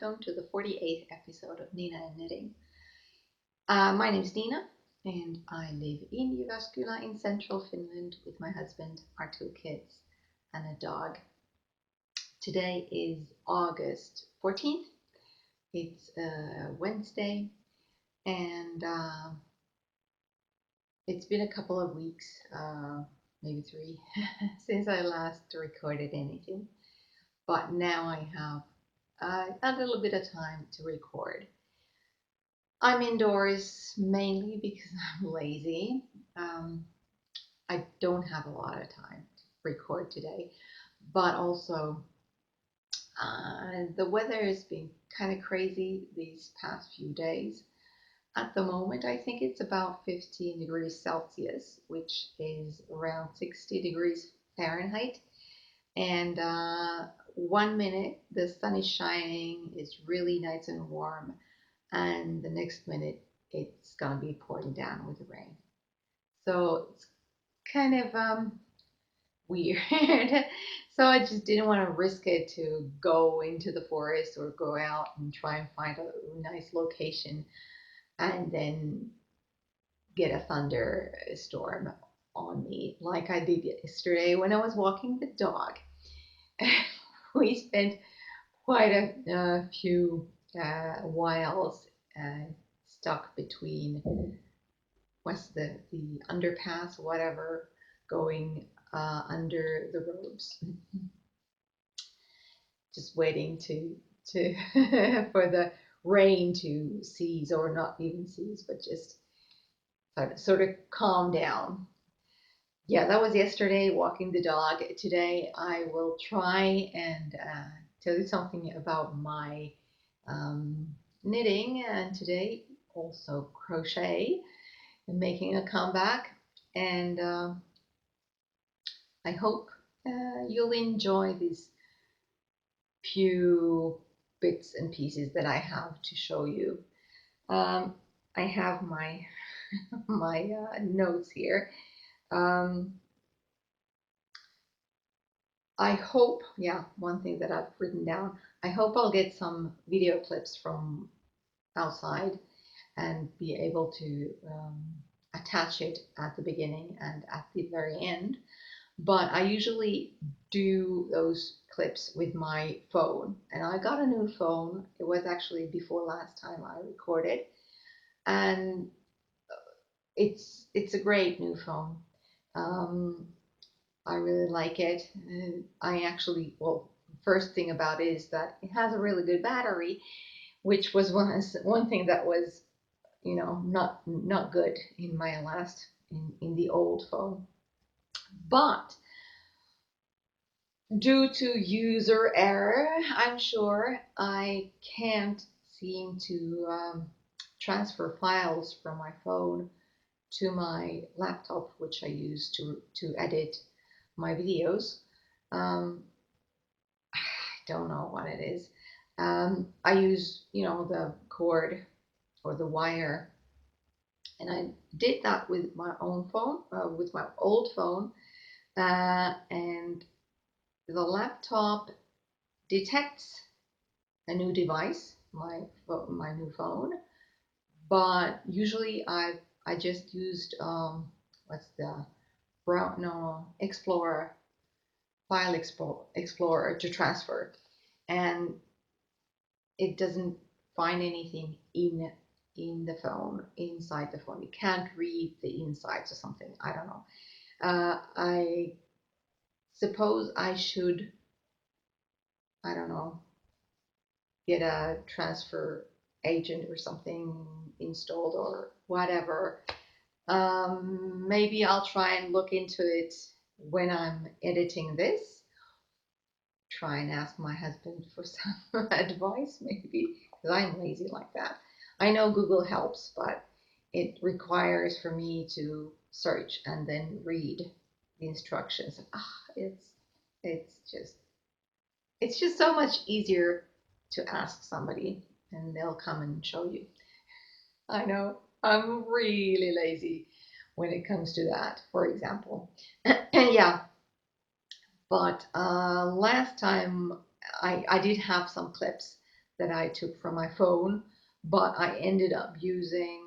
welcome to the 48th episode of NiinaN Knitting. My name is Niina and I live in Jyväskylä in central Finland with my husband, our two kids, and a dog. Today is August 14th. It's Wednesday and it's been a couple of weeks, maybe 3, since I last recorded anything. But now I have a little bit of time to record. I'm indoors mainly because I'm lazy. I don't have a lot of time to record today, but also the weather has been kind of crazy these past few days. At the moment, I think it's about 15 degrees Celsius, which is around 60 degrees Fahrenheit. And 1 minute the sun is shining, it's really nice and warm, and the next minute it's gonna be pouring down with rain. So it's kind of weird. So I just didn't want to risk it to go into the forest or go out and try and find a nice location and then get a thunderstorm on me like I did yesterday when I was walking the dog. We spent quite a few whiles stuck between what's the underpass, whatever, going under the roads, just waiting to for the rain to cease, or not even cease, but just sort of calm down. Yeah, that was yesterday, walking the dog. Today I will try and tell you something about my knitting, and today also crochet and making a comeback. And I hope you'll enjoy these few bits and pieces that I have to show you. I have my my notes here. I hope, one thing that I've written down, I hope I'll get some video clips from outside and be able to attach it at the beginning and at the very end. But I usually do those clips with my phone, and I got a new phone. It was actually before last time I recorded, and it's a great new phone. I really like it. I actually, well, first thing about it is that it has a really good battery, which was one thing that was, not good in my last in the old phone. But due to user error, I'm sure, I can't seem to transfer files from my phone to my laptop, which I use to edit my videos. I don't know what it is. I use, the cord or the wire, and I did that with my own phone, with my old phone, and the laptop detects a new device, my new phone, but usually I just used what's the Explorer, File Explorer to transfer, and it doesn't find anything in the phone, inside the phone. You can't read the insides or something. I don't know. I suppose I should, I don't know, get a transfer agent or something installed or whatever. Maybe I'll try and look into it when I'm editing this. Try and ask my husband for some advice, maybe, because I'm lazy like that. I know Google helps, but it requires for me to search and then read the instructions. It's just so much easier to ask somebody and they'll come and show you. I know, I'm really lazy when it comes to that, for example. Yeah, but last time I did have some clips that I took from my phone, but I ended up using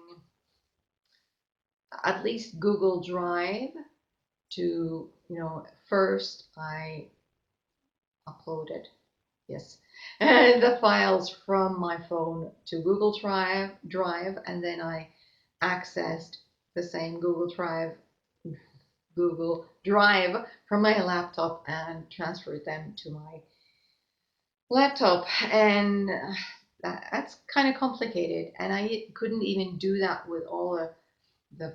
at least Google Drive to, first I uploaded, yes, the files from my phone to Google Drive, and then I accessed the same Google Drive from my laptop and transferred them to my laptop. And that's kind of complicated, and I couldn't even do that with the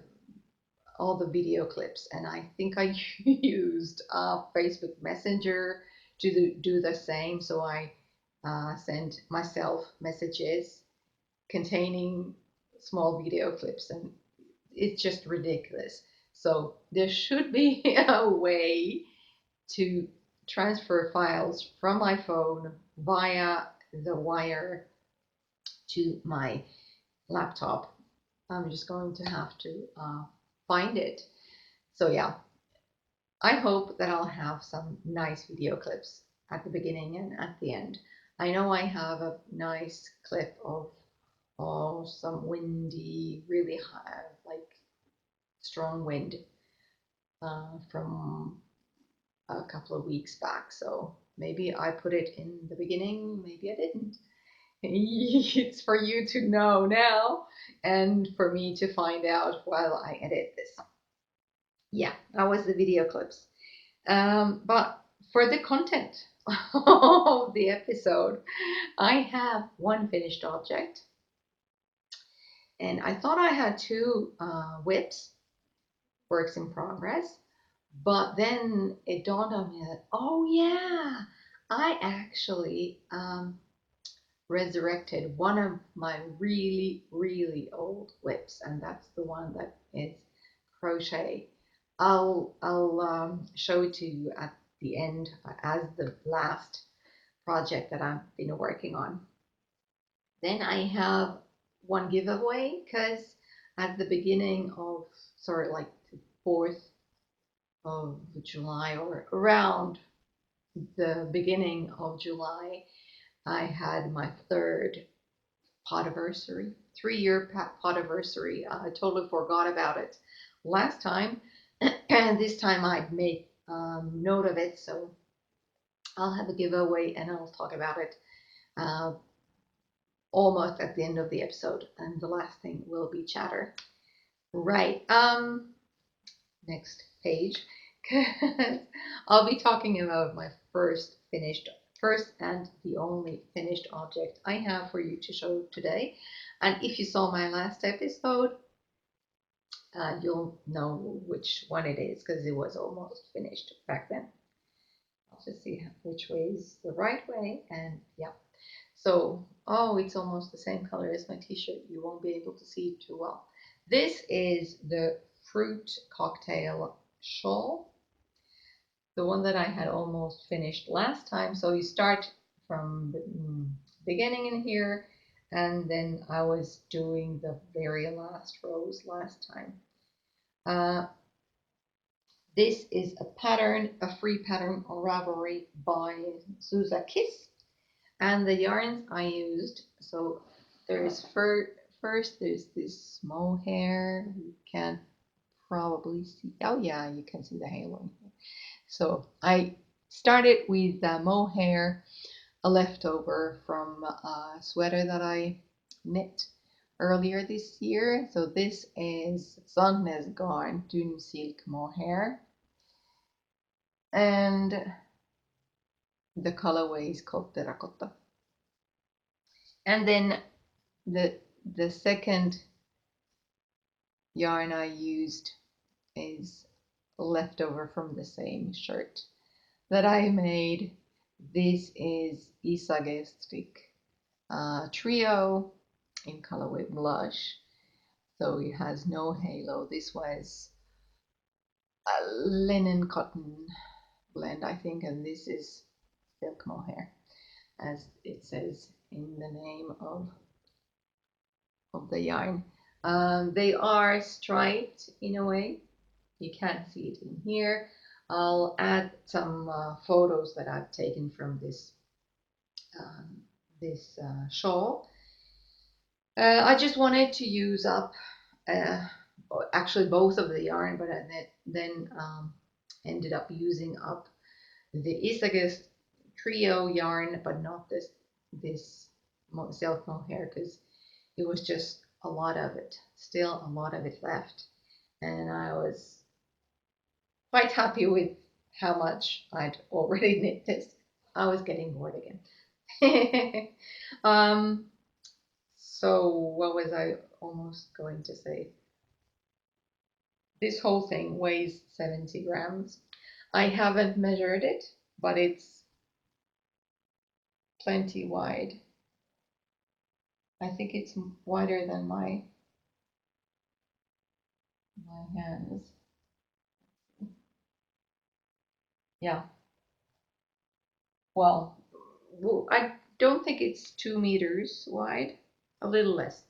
all the video clips. And I think I used Facebook Messenger to do the same. So I sent myself messages containing small video clips, and it's just ridiculous. So there should be a way to transfer files from my phone via the wire to my laptop. I'm just going to have to find it. So yeah, I hope that I'll have some nice video clips at the beginning and at the end. I know I have a nice clip of some windy, really high, like strong wind from a couple of weeks back. So maybe I put it in the beginning, maybe I didn't. It's for you to know now and for me to find out while I edit this. Yeah, that was the video clips. But for the content of the episode, I have one finished object. And I thought I had two WIPs, works in progress. But then it dawned on me that, oh yeah, I actually resurrected one of my really, really old WIPs, and that's the one that is crochet. I'll show it to you at the end as the last project that I've been working on. Then I have one giveaway because at the beginning of, sorry, like the 4th of July or around the beginning of July, I had my third podiversary, 3-year podiversary. I totally forgot about it last time, and this time I'd made note of it, so I'll have a giveaway and I'll talk about it almost at the end of the episode, and the last thing will be chatter. Right. Next page. I'll be talking about my first and the only finished object I have for you to show today. And if you saw my last episode, you'll know which one it is because it was almost finished back then. I'll just see which way is the right way, and yeah. So, oh, it's almost the same color as my t-shirt. You won't be able to see it too well. This is the fruit cocktail shawl, the one that I had almost finished last time. So you start from the beginning in here, and then I was doing the very last rows last time. This is a pattern, a free pattern or Ravelry by Susa Kiss, and the yarns I used. So there's first there's this mohair. You can't probably see. Oh yeah, you can see the halo. So I started with the mohair, a leftover from a sweater that I knit earlier this year. So this is Sandnes Garn Dun Silk Mohair, and the colorway is called Terracotta. And then the second yarn I used is leftover from the same shirt that I made. This is Isagestic Trio in colorway Blush. So it has no halo. This was a linen cotton blend, I think, and this is silk mohair, as it says in the name of the yarn. They are striped in a way. You can't see it in here. I'll add some photos that I've taken from this shawl. I just wanted to use up actually both of the yarn, but I then ended up using up the Isagus trio yarn, but not this silk mohair, because it was just a lot of it, still a lot of it left, and I was quite happy with how much I'd already knit this. I was getting bored again. So what was I almost going to say? This whole thing weighs 70 grams. I haven't measured it, but it's plenty wide. I think it's wider than my hands. Yeah. Well, I don't think it's 2 meters wide, a little less.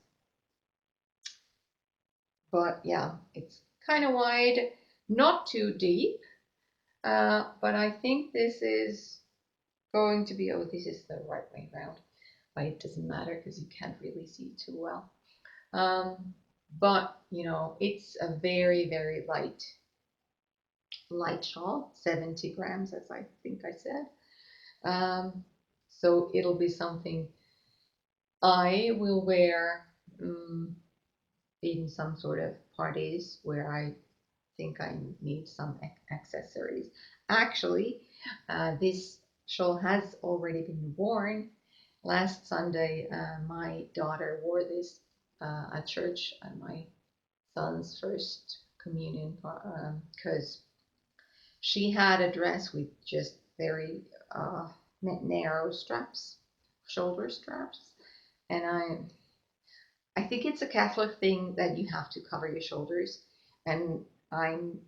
But yeah, it's kind of wide, not too deep. But I think this is going to be, oh, this is the right way around. But it doesn't matter because you can't really see too well. But you know, it's a very, very light shawl, 70 grams, as I think I said. So it'll be something I will wear in some sort of parties where I think I need some accessories. Actually, this shawl has already been worn. Last Sunday, my daughter wore this at church at my son's first communion, because she had a dress with just very narrow straps, shoulder straps, and I think it's a Catholic thing that you have to cover your shoulders, and I'm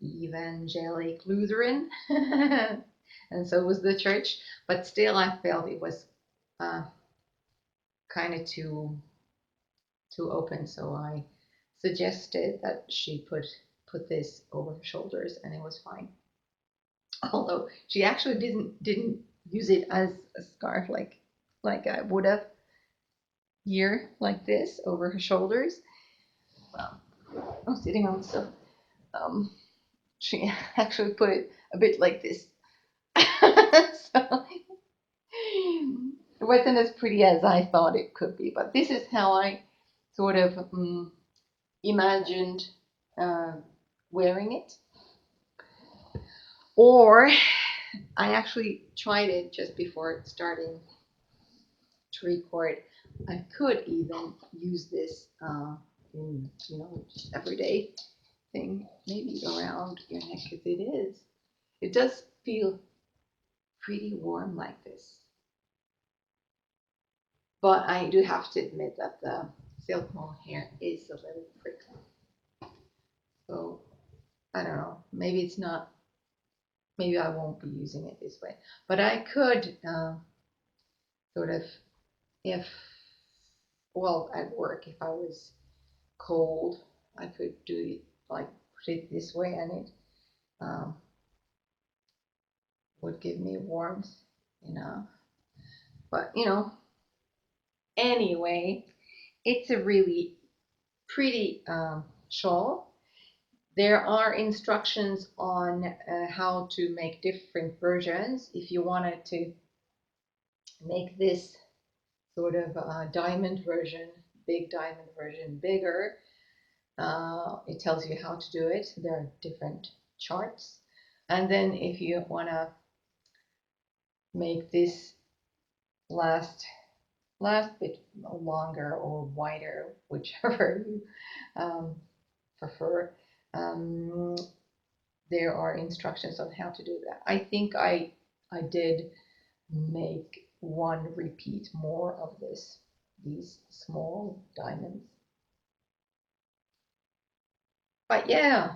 evangelic Lutheran, and so was the church, but still I felt it was kind of too open, so I suggested that she put this over her shoulders, and it was fine. Although she actually didn't use it as a scarf like I would have here, like this over her shoulders. Well, I'm sitting on stuff. She actually put it a bit like this. So it wasn't as pretty as I thought it could be, but this is how I sort of imagined wearing it. Or I actually tried it just before starting to record. I could even use this in, you know, just everyday thing, maybe around your neck, because it does feel pretty warm like this. But I do have to admit that the silk mohair is a little prickly. So I don't know, maybe it's not, maybe I won't be using it this way. But I could sort of, if, well, at work, if I was cold, I could do it like put it this way, and it would give me warmth enough. But you know, anyway, it's a really pretty shawl. There are instructions on how to make different versions. If you wanted to make this sort of diamond version, big diamond version, bigger, it tells you how to do it. There are different charts. And then if you want to make this last bit longer or wider, whichever you prefer, there are instructions on how to do that. I think I did make one repeat more of these small diamonds. But yeah,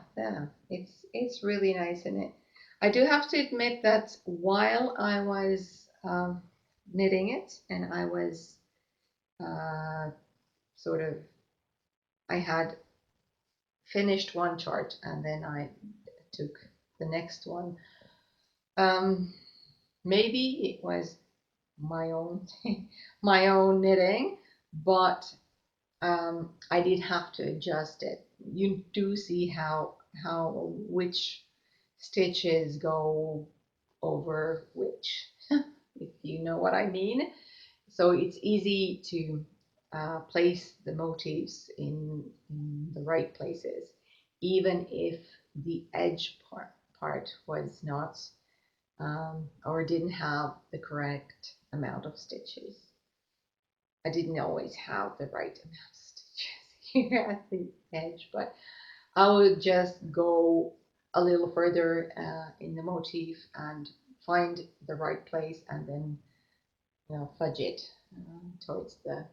it's really nice, and I do have to admit that while I was knitting it, and I was sort of, I had finished one chart, and then I took the next one. Maybe it was my own my own knitting, but I did have to adjust it. You do see how which stitches go over which, if you know what I mean. So it's easy to place the motifs in the right places, even if the edge part was not or didn't have the correct amount of stitches. I didn't always have the right amount of stitches here at the edge, but I would just go a little further in the motif and find the right place and then fudge it towards the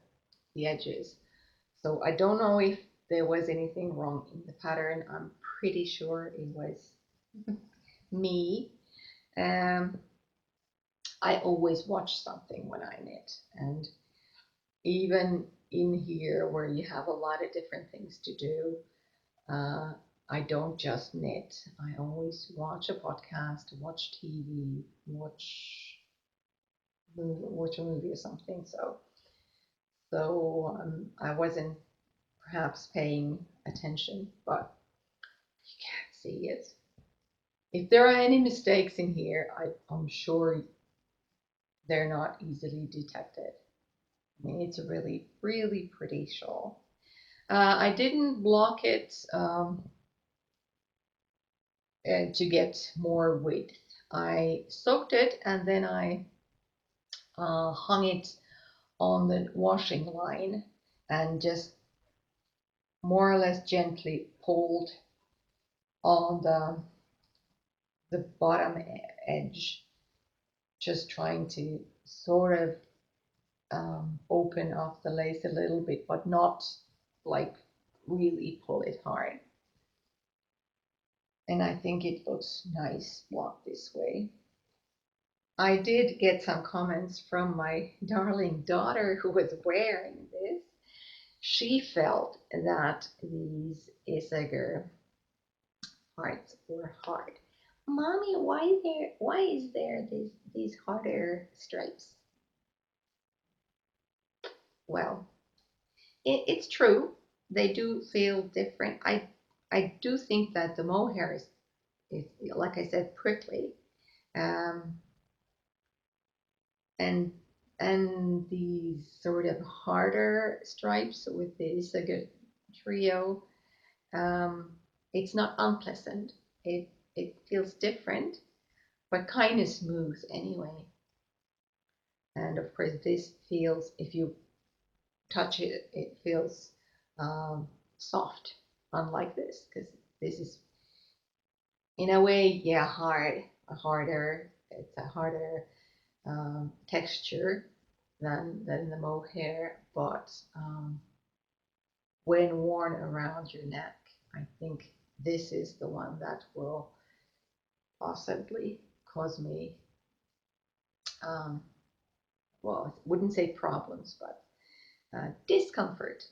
edges. So I don't know if there was anything wrong in the pattern. I'm pretty sure it was me. Um, I always watch something when I knit, and even in here where you have a lot of different things to do, uh, I don't just knit. I always watch a podcast, watch TV, watch a movie or something. So I wasn't perhaps paying attention, but you can't see it. If there are any mistakes in here, I'm sure they're not easily detected. I mean, it's a really, really pretty shawl. I didn't block it to get more width. I soaked it and then I hung it on the washing line and just more or less gently pulled on the bottom edge, just trying to sort of open up the lace a little bit, but not like really pull it hard. And I think it looks nice blocked this way. I did get some comments from my darling daughter who was wearing this. She felt that these Isager parts were hard. Mommy, why is there these harder stripes? Well, it's true. They do feel different. I do think that the mohair is like I said, prickly. Um, and these sort of harder stripes with the Isaga trio, um, it's not unpleasant. It feels different, but kind of smooth anyway. And of course, this feels, if you touch it, it feels soft, unlike this, because this is in a way, yeah, harder. It's a harder texture than the mohair, but when worn around your neck, I think this is the one that will possibly cause me, um, well, I wouldn't say problems, but discomfort,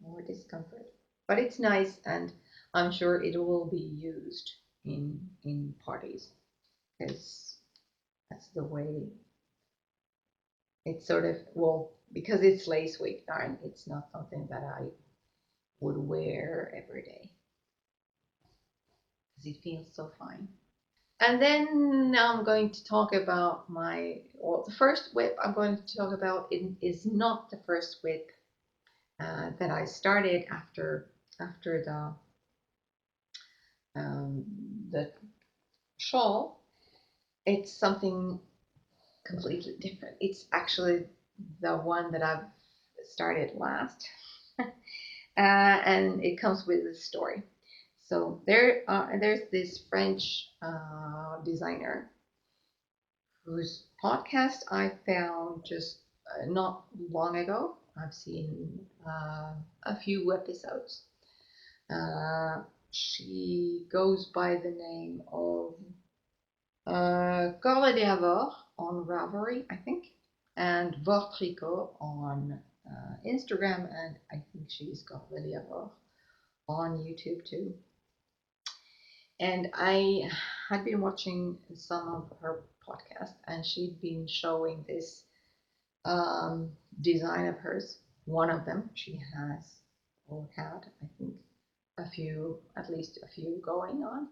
more discomfort. But it's nice, and I'm sure it will be used in parties because that's the way it's sort of, well, because it's lace weight yarn, it's not something that I would wear every day because it feels so fine. And then now I'm going to talk about the first WIP I'm going to talk about is not the first WIP that I started after um, the shawl. It's something completely different. It's actually the one that I've started last, and it comes with a story. So there's this French designer whose podcast I found just not long ago. I've seen a few episodes. She goes by the name of Kalevala on Ravelry, I think, and Vortricot on Instagram, and I think she's Kalevala on YouTube too. And I had been watching some of her podcast, and she'd been showing this design of hers. One of them she has or had, I think, at least a few going on,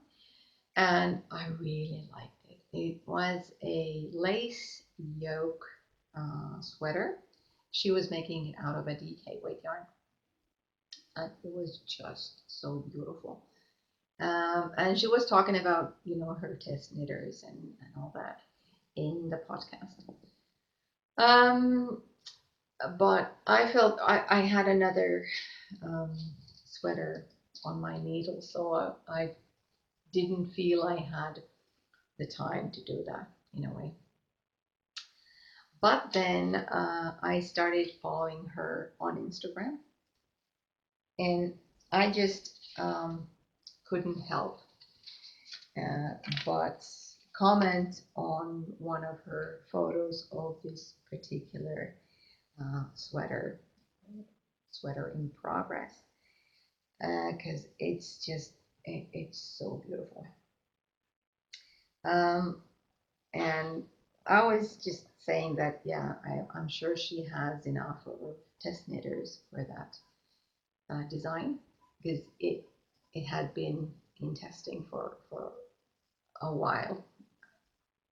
and I really liked it. It was a lace yoke sweater. She was making it out of a DK weight yarn, and it was just so beautiful. And she was talking about, her test knitters and all that in the podcast. Um, but I felt I had another sweater on my needle, so I didn't feel I had the time to do that in a way. But then I started following her on Instagram, and I just couldn't help but comment on one of her photos of this particular sweater in progress, because it's so beautiful. And I was just saying that, yeah, I'm sure she has enough of test knitters for that design, because it had been in testing for a while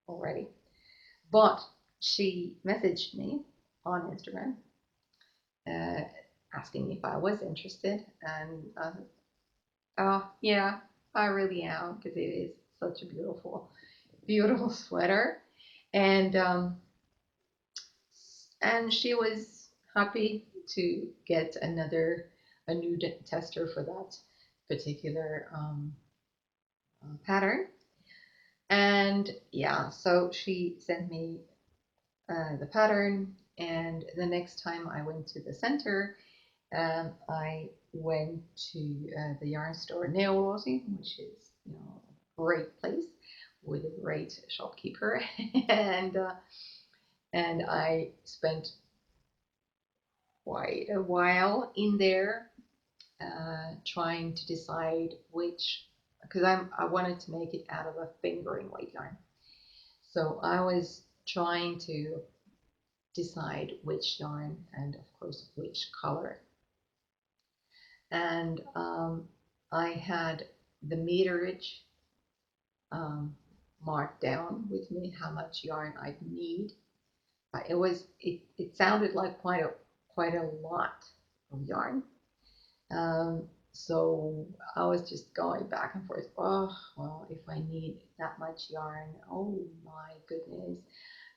already. But she messaged me on Instagram uh, asking if I was interested, and oh yeah, I really am, because it is such a beautiful sweater, and she was happy to get a new tester for that particular pattern. And yeah, so she sent me the pattern, and the next time I went to the center, I went to the yarn store NiinaN, which is, a great place with a great shopkeeper, and I spent quite a while in there trying to decide which, because I wanted to make it out of a fingering weight yarn, so I was trying to decide which yarn and of course which color. And I had the meterage marked down with me, how much yarn I'd need. It sounded like quite a lot of yarn. So I was just going back and forth. Oh, well, if I need that much yarn, oh my goodness,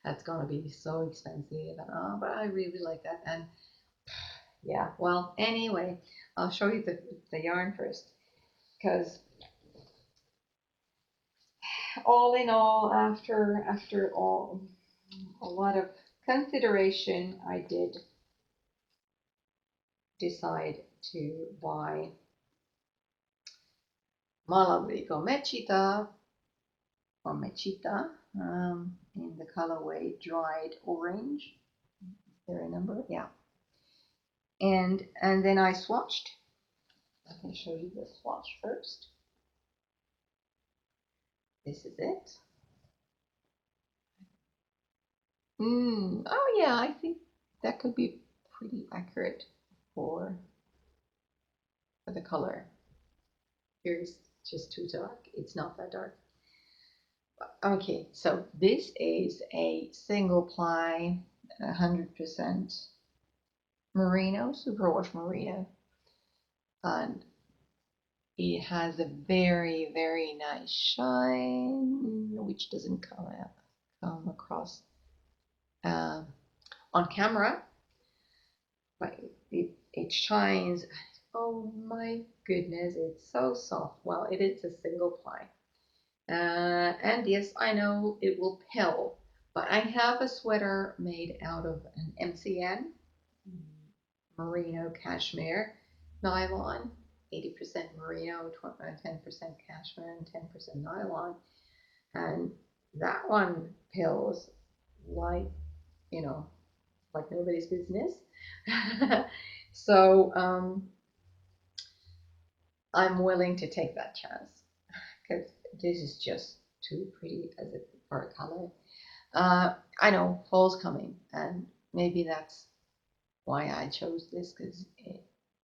that's gonna be so expensive. And but I really like that. And yeah, well, anyway, I'll show you the yarn first, because all in all, after all a lot of consideration, I did decide to buy Malabrigo Mechita or Mechita in the colorway dried orange. Is there a number? Yeah. And then I swatched. I can show you the swatch first. This is it. Oh yeah, I think that could be pretty accurate for the color. Here's just too dark. It's not that dark. Okay, so this is a single ply, 100% merino, superwash merino, and it has a very, very nice shine, which doesn't come across on camera, but it shines. Oh my goodness, it's so soft. Well, it is a single ply. And yes, I know it will pill, but I have a sweater made out of an MCN, merino cashmere nylon, 80% merino, 10% cashmere, and 10% nylon. And that one pills like, like nobody's business. So I'm willing to take that chance, because this is just too pretty for a color. I know fall's coming, and maybe that's why I chose this, because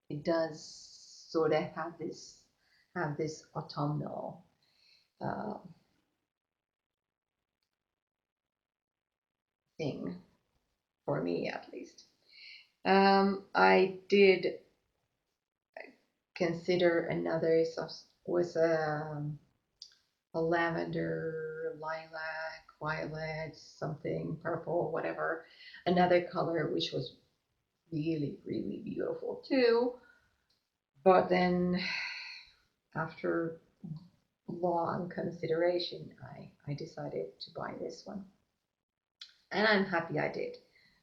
it does sort of have this autumnal thing, for me at least. I did consider another was a lavender, lilac, violet, something purple, whatever, another color which was really, really beautiful too. But then after long consideration, I decided to buy this one. And I'm happy I did.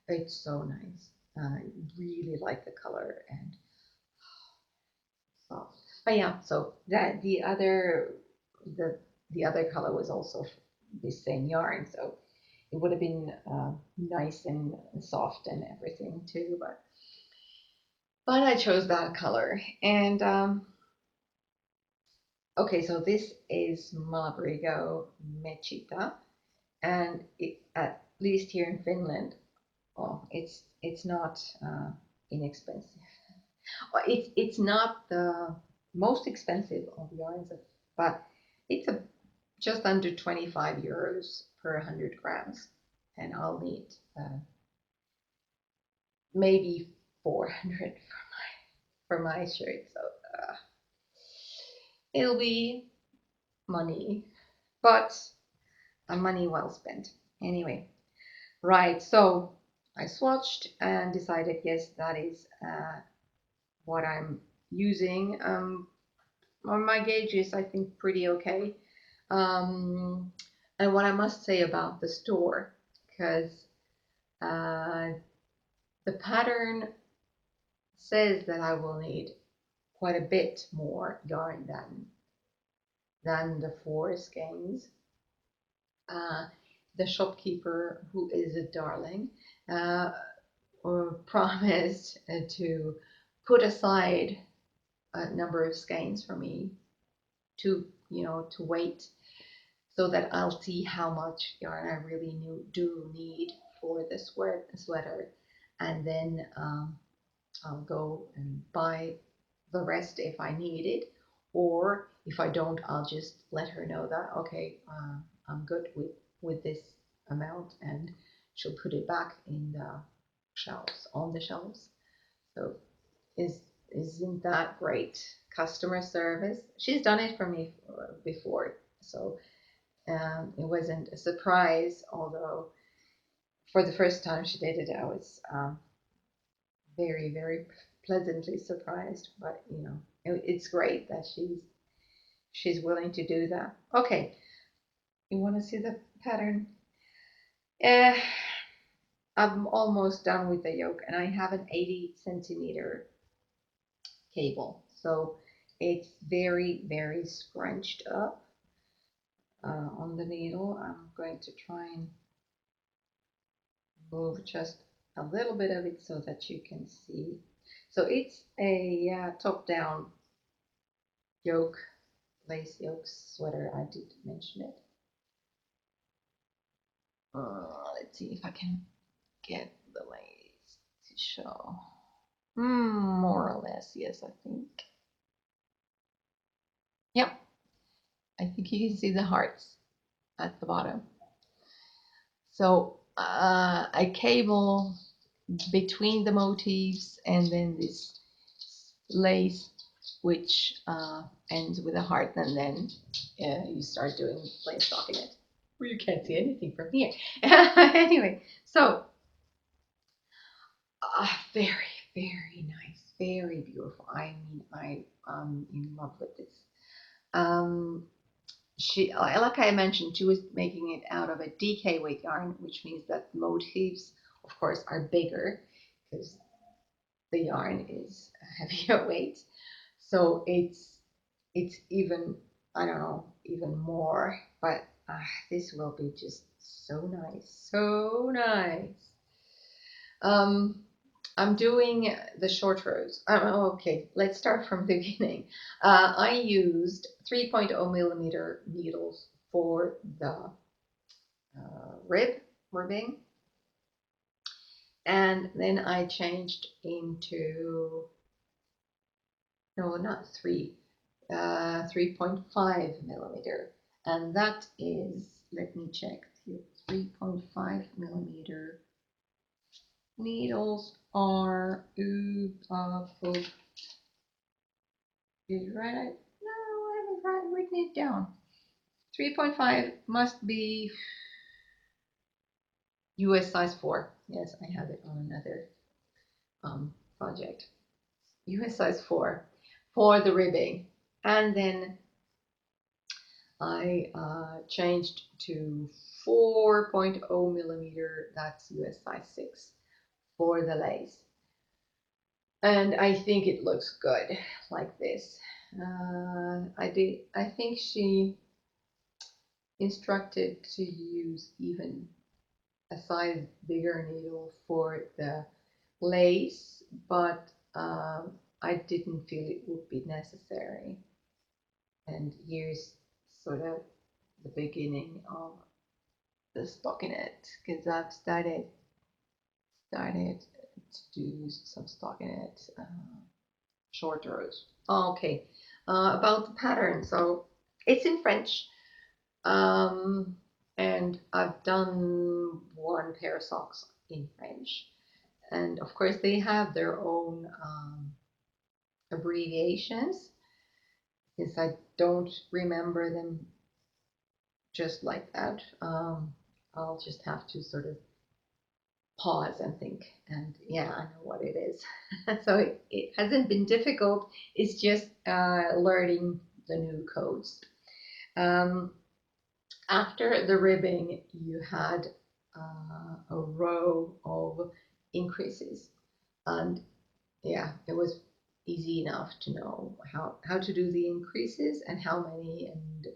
It's so nice. I really like the color and soft. But yeah, so that the other color was also the same yarn, so it would have been nice and soft and everything too. But I chose that color. And okay, so this is Malabrigo Mechita, and at least here in Finland, oh, it's not inexpensive. It's not the most expensive of yarns, but it's just under 25 euros per 100 grams, and I'll need maybe 400 for my shirt, so it'll be money, but a money well spent. Anyway, right, so I swatched and decided, yes, that is what I'm using. My gauge is, I think, pretty okay. And what I must say about the store, because the pattern says that I will need quite a bit more yarn than the 4 skeins. The shopkeeper, who is a darling, promised to put aside a number of skeins for me to wait, so that I'll see how much yarn I really do need for the sweater, and then I'll go and buy the rest if I need it, or if I don't, I'll just let her know that, okay, I'm good with this amount, and she'll put it back in the shelves, on the shelves. So isn't that great customer service? She's done it for me before, so it wasn't a surprise, although for the first time she did it, I was very, very pleasantly surprised. But it's great that she's willing to do that. Okay, you want to see the pattern? I'm almost done with the yoke, and I have an 80 centimeter cable, so it's very, very scrunched up on the needle. I'm going to try and move just a little bit of it so that you can see. So it's a top-down yoke, lace yoke sweater. I did mention it. Let's see if I can get the lace to show. More or less, yes, I think. Yep, I think you can see the hearts at the bottom. So I cable between the motifs, and then this lace which ends with a heart, and then you start doing plain stockinette. Well, you can't see anything from here. Anyway, so very, very nice, very beautiful. I mean, I'm in love with this. She, like I mentioned, she was making it out of a DK weight yarn, which means that the motifs, of course, are bigger because the yarn is a heavier weight. So it's even, I don't know, even more. But this will be just so nice, so nice. I'm doing the short rows. Okay, let's start from the beginning. I used 3.0 millimeter needles for the ribbing, And then I changed into, no, not 3.5 millimeter. And that is, let me check here, 3.5 millimeter needles are, did you write it? No, I haven't written it down. 3.5 must be US size 4. Yes, I have it on another project. US size 4 for the ribbing. And then I changed to 4.0 millimeter, that's US size 6 for the lace. And I think it looks good like this. I think she instructed to use even a size bigger needle for the lace, but I didn't feel it would be necessary. And here's sort of the beginning of the stockinette, because I've started to do some stockinette short rows. Okay, about the pattern. So it's in French, and I've done one pair of socks in French, and of course they have their own abbreviations, since I don't remember them just like that. I'll just have to sort of pause and think, and yeah, I know what it is. So it hasn't been difficult, it's just learning the new codes. After the ribbing, you had a row of increases, and yeah, it was easy enough to know how to do the increases and how many and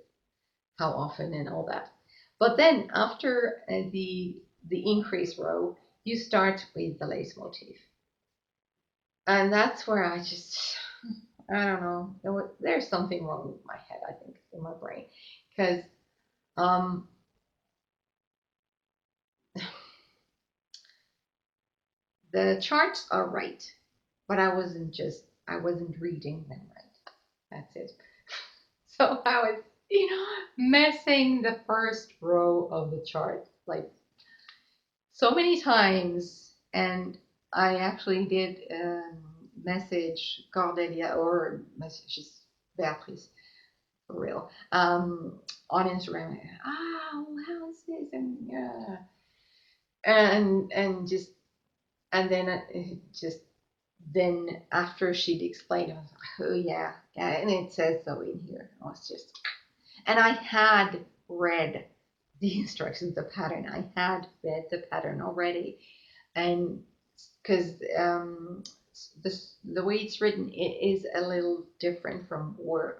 how often and all that. But then after the increase row, you start with the lace motif, and that's where I don't know, there's something wrong with my head, I think, in my brain, because the charts are right, but I wasn't reading them right. That's it. So I was, messing the first row of the chart like so many times, and I actually did message Cordelia, or messages Beatrice, for real, on Instagram. How's this? And yeah, and just, and then then after she'd explained, I was like, oh yeah, and it says so in here. I was just, and I had read the instructions, the pattern. I had read the pattern already, and because the way it's written, it is a little different from or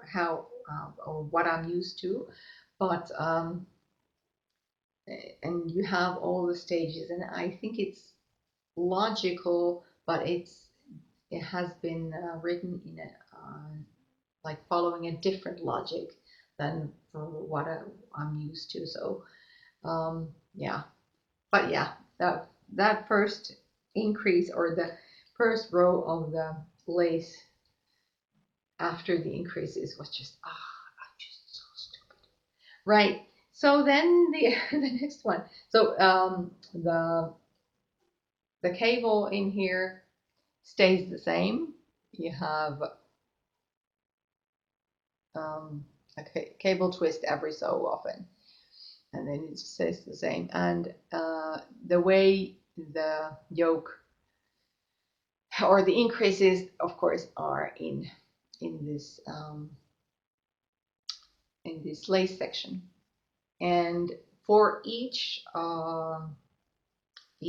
what I'm used to, but and you have all the stages, and I think it's logical, but it has been written in a like following a different logic than for what I'm used to. So yeah, but yeah, that first increase, or the first row of the lace after the increases, was just I'm just so stupid, right? So then the the next one. So the cable in here stays the same. You have a cable twist every so often, and then it stays the same. And the way the yoke or the increases, of course, are in this lace section. And for each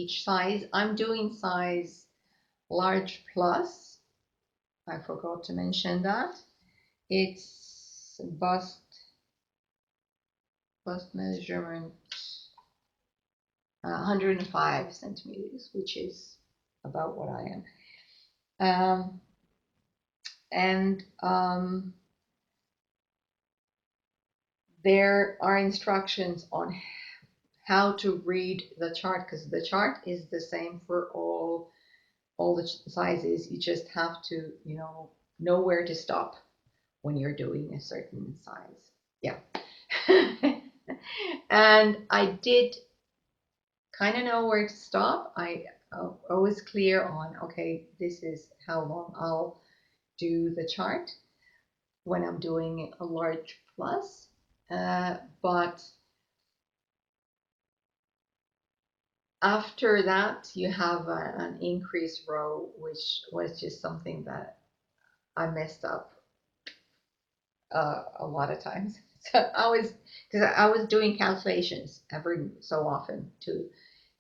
size, I'm doing size large plus. I forgot to mention that. It's bust measurement 105 centimeters, which is about what I am. And there are instructions on how to read the chart, because the chart is the same for all the sizes. You just have to, know where to stop when you're doing a certain size. Yeah. And I did kind of know where to stop. I was clear on, okay, this is how long I'll do the chart when I'm doing a large plus. But after that, you have an increased row, which was just something that I messed up a lot of times. So because I was doing calculations every so often to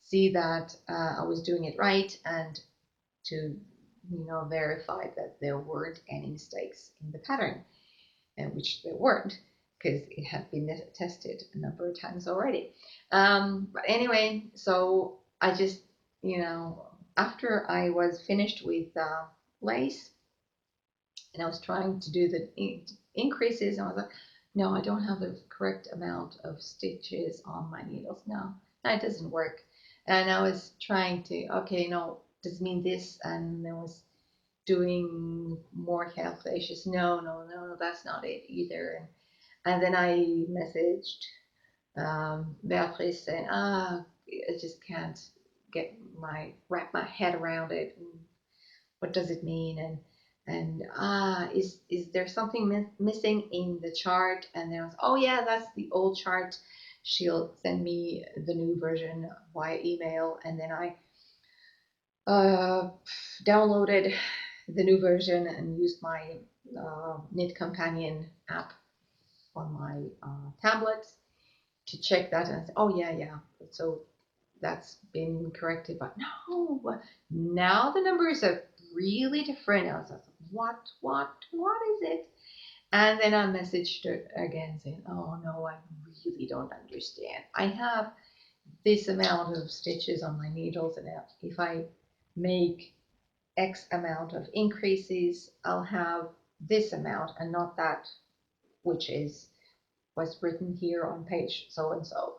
see that I was doing it right, and to verify that there weren't any mistakes in the pattern, and which there weren't, because it had been tested a number of times already. But anyway, so I just, after I was finished with lace, and I was trying to do the increases, and I was like, no, I don't have the correct amount of stitches on my needles. No, that doesn't work. And I was trying to, okay, no, does it mean this? And I was doing more calculations. No, that's not it either. And then I messaged Beatrice saying, I just can't wrap my head around it. What does it mean? And is there something missing in the chart? And then I was, oh yeah, that's the old chart. She'll send me the new version via email, and then I downloaded the new version and used my Knit Companion app on my tablet to check that, and I said, oh yeah, so that's been corrected. But no, now the numbers are really different. I was like, what is it? And then I messaged her again saying, oh no, I really don't understand. I have this amount of stitches on my needles, and if I make X amount of increases, I'll have this amount and not that, which was written here on page so and so.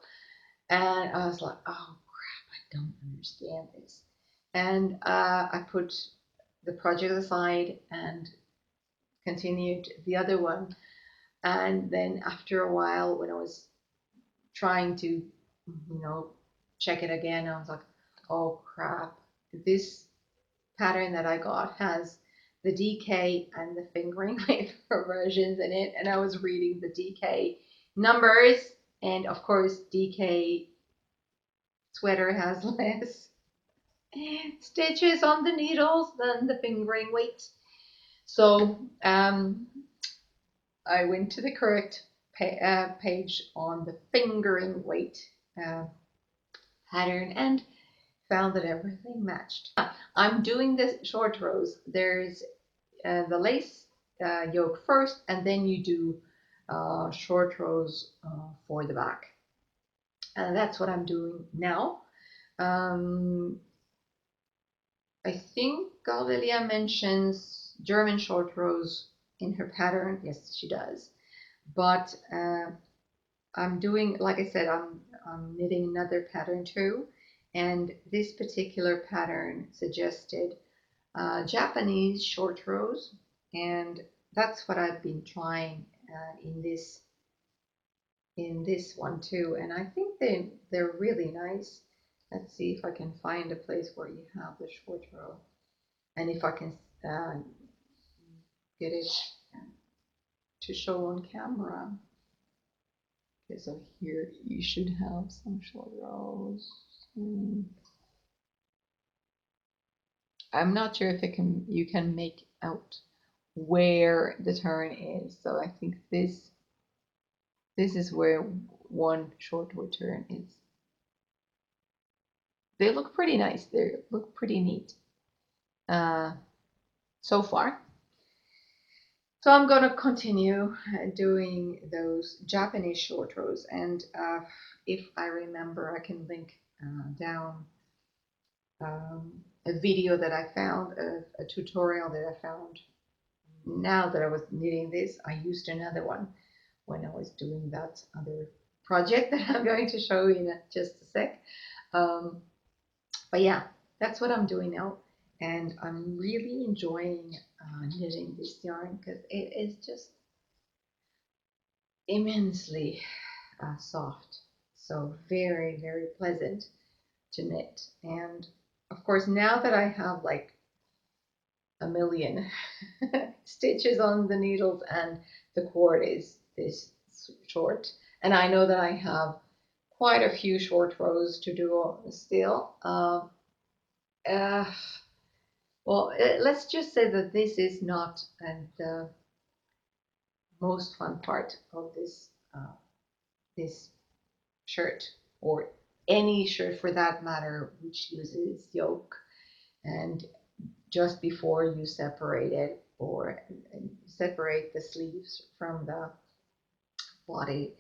And I was like, oh crap, I don't understand this. And I put the project aside and continued the other one. And then after a while, when I was trying to, check it again, I was like, oh crap, this pattern that I got has the DK and the fingering weight versions in it. And I was reading the DK numbers, and of course, DK sweater has less stitches on the needles than the fingering weight. So I went to the correct page on the fingering weight pattern and found that everything matched. I'm doing the short rows. There's the lace yoke first, and then you do short rows for the back. And that's what I'm doing now. I think Galdelia mentions German short rows in her pattern. Yes, she does. But I'm doing, like I said, I'm knitting another pattern too. And this particular pattern suggested Japanese short rows. And that's what I've been trying in this one too. And I think they're really nice. Let's see if I can find a place where you have the short row, and if I can get it to show on camera. Okay, so here you should have some short rows. I'm not sure if you can make out where the turn is. So I think this is where one short row turn is. They look pretty nice. They look pretty neat so far. So I'm going to continue doing those Japanese short rows, and if I remember, I can link down a video that I found, a tutorial that I found. Now that I was knitting this, I used another one when I was doing that other project that I'm going to show in just a sec. But yeah, that's what I'm doing now. And I'm really enjoying knitting this yarn because it is just immensely soft. So very, very pleasant to knit. And of course, now that I have like a million stitches on the needles and the cord is this short, and I know that I have quite a few short rows to do still. Well, let's just say that this is not the most fun part of this shirt, or any shirt for that matter, which uses yoke. And just before you separate it or separate the sleeves from the body,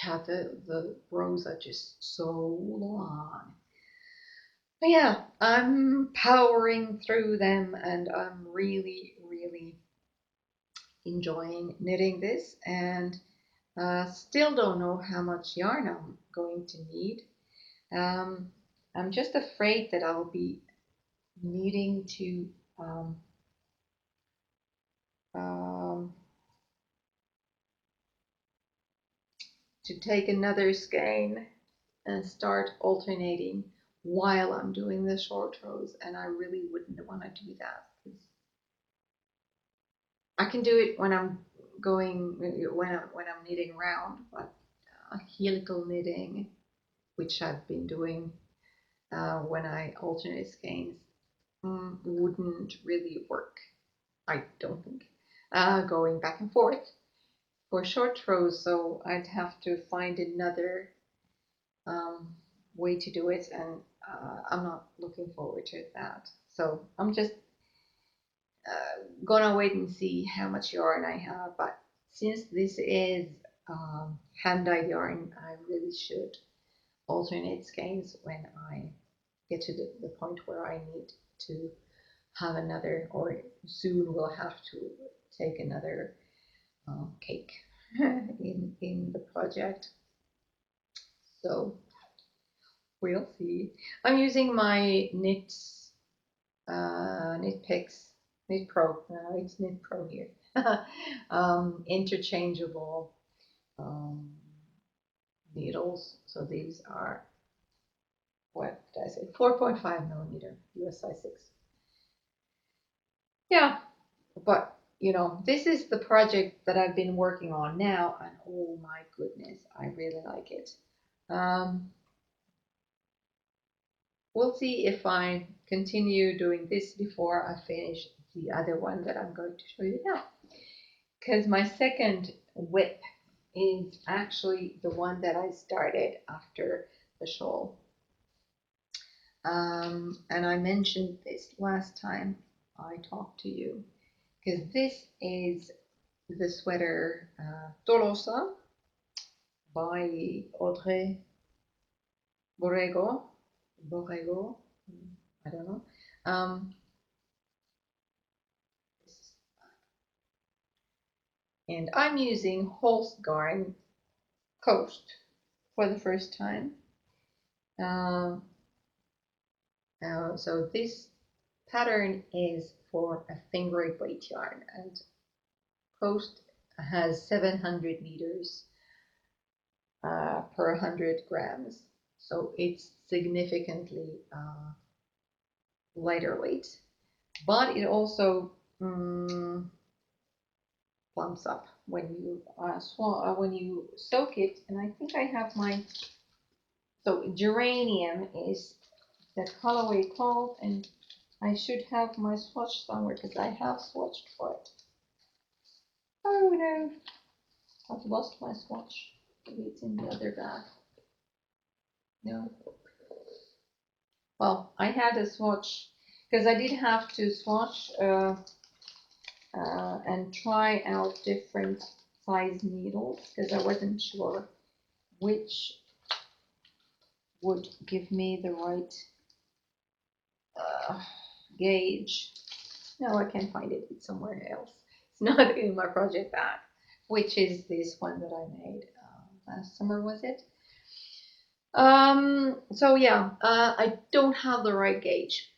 yeah, the rows are just so long. But yeah, I'm powering through them and I'm really, really enjoying knitting this, and still don't know how much yarn I'm going to need. I'm just afraid that I'll be needing um, um, to take another skein and start alternating while I'm doing the short rows, and I really wouldn't want to do that. I can do it when I'm going when I'm knitting round, but helical knitting, which I've been doing when I alternate skeins, wouldn't really work. I don't think going back and forth for short rows, so I'd have to find another way to do it, and I'm not looking forward to that. So I'm just gonna wait and see how much yarn I have. But since this is hand-dyed yarn, I really should alternate skeins when I get to the point where I need to have another, or soon we'll have to take another cake in the project. So we'll see. I'm using my Knit Picks, Knit Pro. No, it's Knit Pro here. Interchangeable needles. So these are, what did I say? 4.5 millimeter US size 6. Yeah, but you know, this is the project that I've been working on now, and oh my goodness, I really like it. We'll see if I continue doing this before I finish the other one that I'm going to show you now. Because my second WIP is actually the one that I started after the shawl. And I mentioned this last time I talked to you, because this is the sweater Tolosa by Audrey Borrego, I don't know. And I'm using Holst Garn Coast for the first time. So this pattern is for a finger weight yarn, and Coast has 700 meters per 100 grams. So it's significantly lighter weight, but it also plumps up when you soak it. And I think I have my, so geranium is that colorway called, and I should have my swatch somewhere because I have swatched for it. Oh no, I've lost my swatch. Maybe it's in the other bag. No. Well, I had a swatch because I did have to swatch and try out different size needles because I wasn't sure which would give me the right gauge. No, I can't find it. It's somewhere else. It's not in my project bag, which is this one that I made. last summer was it? So yeah, I don't have the right gauge,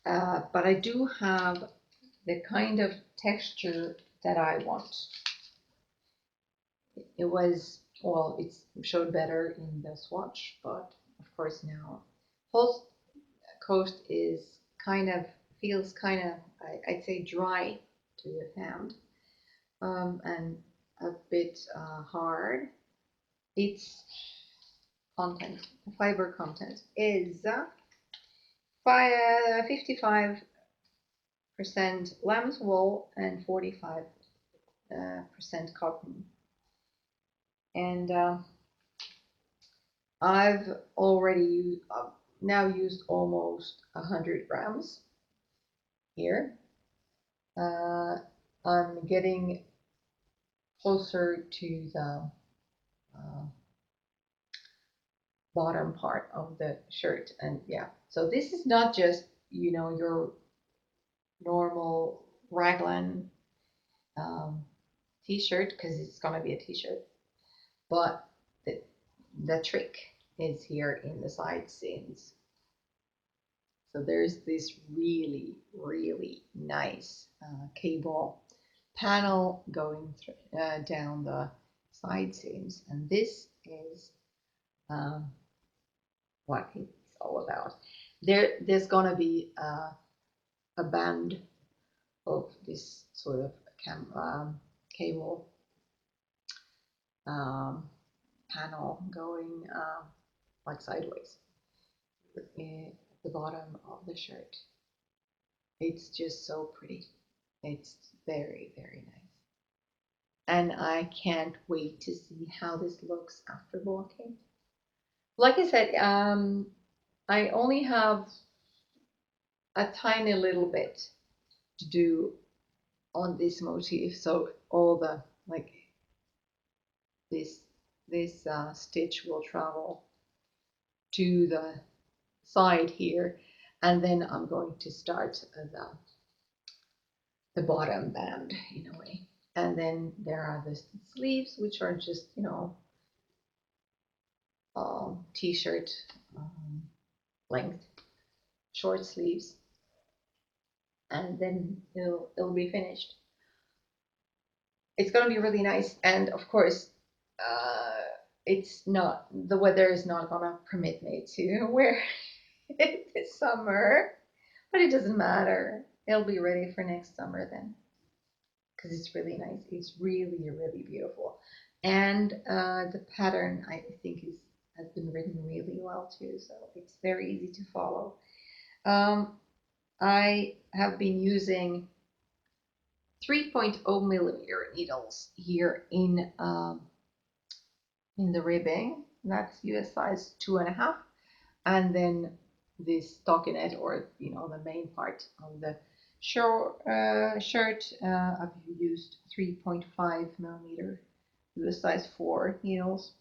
but I do have the kind of texture that I want. It was, well, it showed better in the swatch, but of course now False Coast is feels kind of, I'd say dry to the hand, and a bit hard. Its content, the fiber content is 55% lamb's wool and 45% cotton. And I've already now used almost 100 grams here. I'm getting closer to the bottom part of the shirt, and yeah, so this is not just, you know, your normal raglan t-shirt, because it's gonna be a t-shirt, but the trick is here in the side seams. So there's this really, really nice cable panel going down the side seams, and this is what it's all about. There's gonna be a band of this sort of cable panel going like sideways at the bottom of the shirt. It's just so pretty. It's very, very nice. And I can't wait to see how this looks after walking. Like I said, I only have a tiny little bit to do on this motif, so all the this stitch will travel to the side here, and then I'm going to start the bottom band in a way, and then there are the sleeves, which are just, you know, t-shirt length short sleeves, and then it'll be finished. It's gonna be really nice, and of course it's not, the weather is not gonna permit me to wear it this summer, but it doesn't matter. It'll be ready for next summer then, because it's really nice. It's really, really beautiful, and the pattern I think has been written really well too, so it's very easy to follow. I have been using 3.0 millimeter needles here in the ribbing. That's US size 2.5, and then this stockinette, or, you know, the main part of the shirt, I've used 3.5 millimeter US size 4 needles.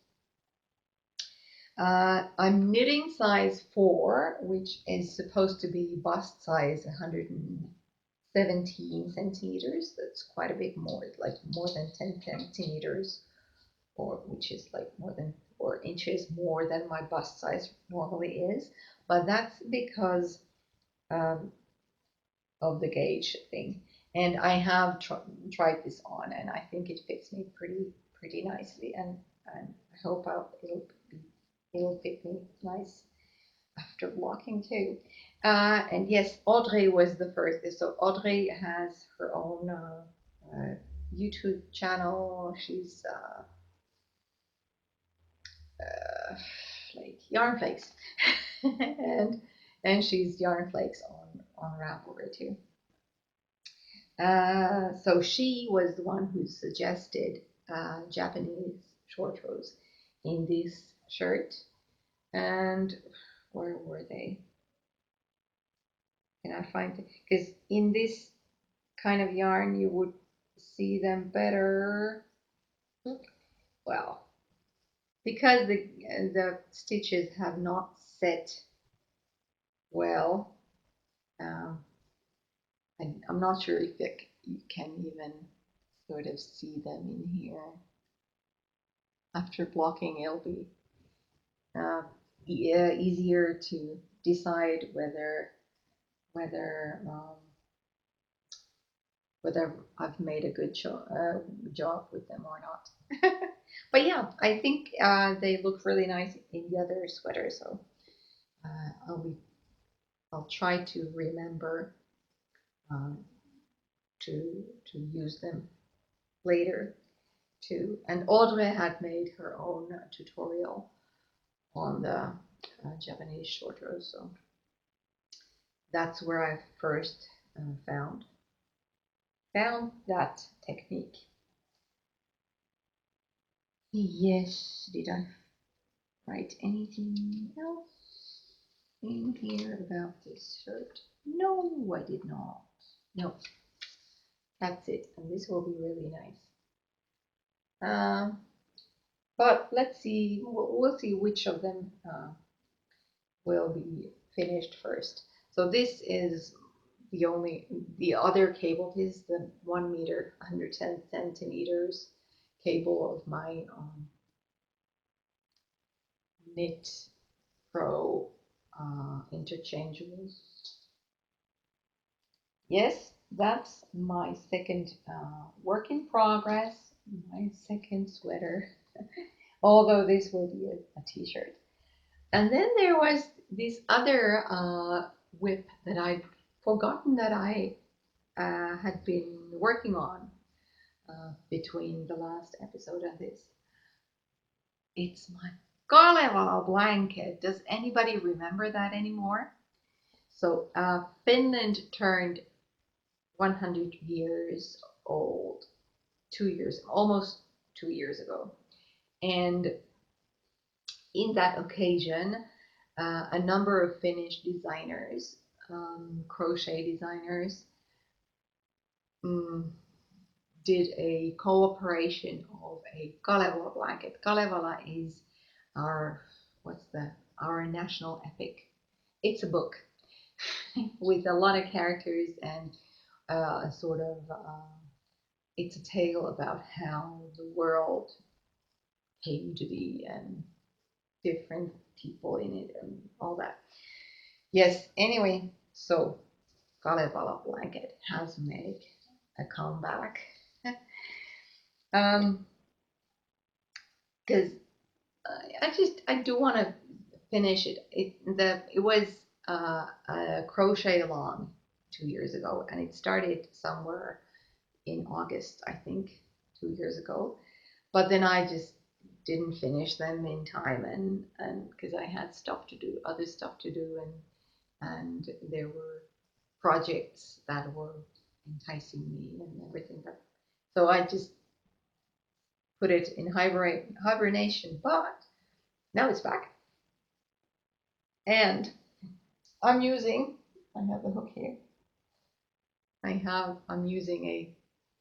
I'm knitting size 4, which is supposed to be bust size 117 centimeters. That's quite a bit more, like more than 10 centimeters, or which is like more than 4 inches more than my bust size normally is. But that's because of the gauge thing. And I have tried this on, and I think it fits me pretty nicely, and I hope it'll fit me nice after walking too. And yes, Audrey was the first. So Audrey has her own YouTube channel. She's like Yarn Flakes, and she's Yarn Flakes on Ravelry too. So she was the one who suggested Japanese short rows in this shirt. And where were they? Can I find it? Because in this kind of yarn you would see them better. Well, because the stitches have not set well, I'm not sure if you can even sort of see them in here. after blocking it'll be easier to decide whether whether I've made a good job with them or not. But yeah, I think they look really nice in the other sweater, so I'll try to remember to use them later too. And Audrey had made her own tutorial on the Japanese short rows, so that's where I first found that technique. Yes, did I write anything else in here about this shirt? No, I did not. No, that's it, and this will be really nice. But let's see, we'll see which of them will be finished first. So this is the other cable is the 1 meter, 110 centimeters cable of my Knit Pro interchangeables. Yes, that's my second work in progress, my second sweater, although this will be a t-shirt. And then there was this other WIP that I'd forgotten that I had been working on between the last episode and this. It's my Kalevala blanket. Does anybody remember that anymore? So Finland turned 100 years old almost 2 years ago. And in that occasion, a number of Finnish designers, crochet designers, did a cooperation of a Kalevala blanket. Kalevala is our national epic. It's a book with a lot of characters and it's a tale about how the world came to be and different people in it and all that. Yes, anyway, so Kalevala blanket has made a comeback. Because I do want to finish it. It was a crochet along 2 years ago, and it started somewhere in August, I think, 2 years ago. But then I just didn't finish them in time, and because I had other stuff to do, and there were projects that were enticing me and everything. So I just put it in hibernation, but now it's back. And I have the hook here. I'm using a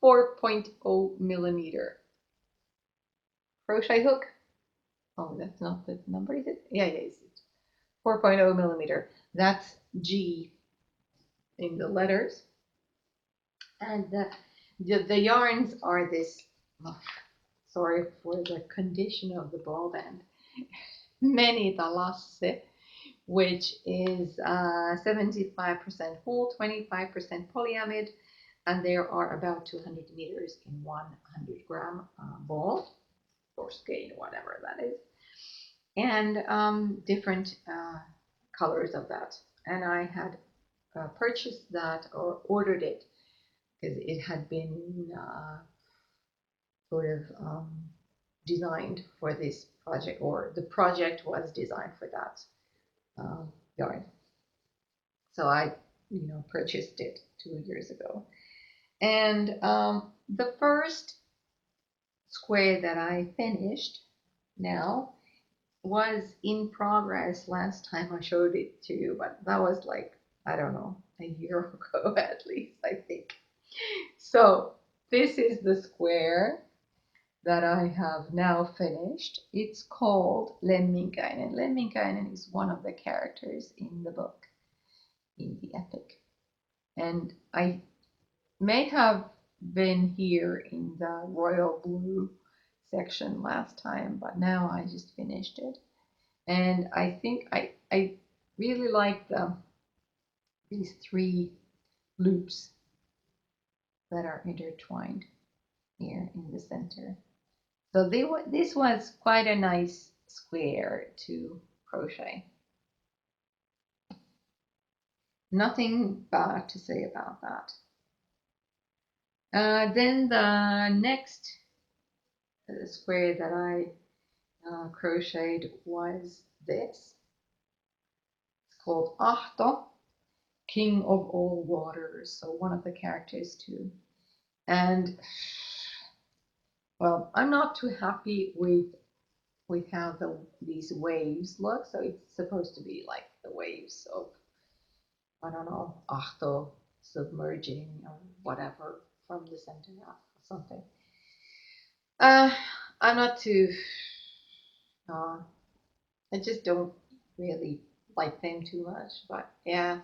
4.0 millimeter crochet hook. Oh, that's not the number, is it? Yeah, it's 4.0 millimeter. That's G in the letters. And the yarns are this, sorry for the condition of the ball band, Menitalasse, which is 75% wool, 25% polyamide, and there are about 200 meters in 100 gram ball, or skein, whatever that is, and different colors of that. And I had purchased that or ordered it because it had been designed for this project, or the project was designed for that yarn. So I, purchased it 2 years ago. And the first square that I finished now was in progress last time I showed it to you, but that was like, I don't know, a year ago at least, I think. So this is the square that I have now finished. It's called Lemminkäinen. Lemminkäinen is one of the characters in the book, in the epic. And I may have been here in the royal blue section last time, but now I just finished it. And I think I really like these 3 loops that are intertwined here in the center. So this was quite a nice square to crochet. Nothing bad to say about that. Then the next square that I crocheted was this. It's called Ahto, King of all waters. So one of the characters too. And well, I'm not too happy with how these waves look. So it's supposed to be like the waves of, I don't know, Ahto submerging or whatever from the center or something. I'm not too. I just don't really like them too much. But yeah,